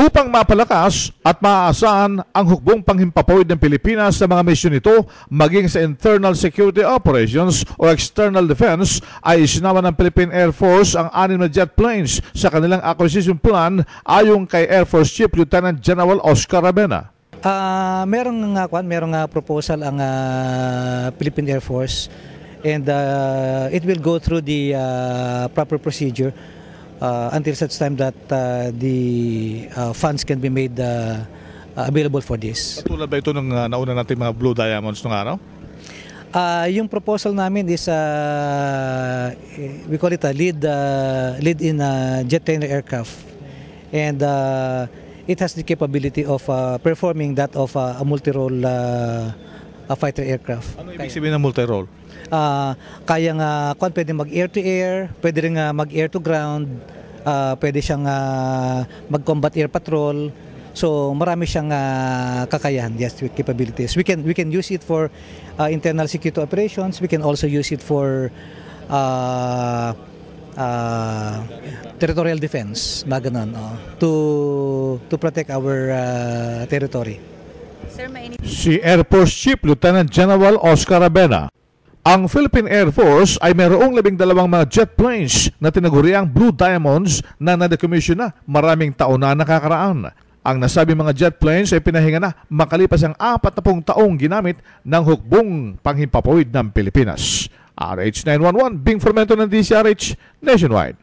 Upang mapalakas at maaasahan ang hukbong panghimpapawid ng Pilipinas sa mga misyon nito maging sa internal security operations o external defense ay isinama ng Philippine Air Force ang 6 na jet planes sa kanilang acquisition plan ayon kay Air Force Chief Lieutenant General Oscar Rabena. Merong proposal ang Philippine Air Force and it will go through the proper procedure until such time that the funds can be made available for this. Katulad ba ito ng nauna natin mga Blue Diamonds nung araw? Yung proposal namin is we call it a lead in jet trainer aircraft, and it has the capability of performing that of a multi-role fighter aircraft. Ano ibig sabihin ng multi-role? Kaya nga pwede mag-air-to-air, pwede rin mag-air-to-ground, pwede siyang mag-combat air patrol. So marami siyang kakayahan, yes, with capabilities. We can use it for internal security operations. We can also use it for territorial defense, to protect our territory. Si Air Force Chief Lieutenant General Oscar Rabena. Ang Philippine Air Force ay mayroong 12 mga jet planes na tinaguriang Blue Diamonds na na-decommission na maraming taon na nakakaraan. Ang nasabi mga jet planes ay pinahinga na makalipas ang 40 taong ginamit ng hukbong panghimpapawid ng Pilipinas. RH911, Bing Formento ng DCRH Nationwide.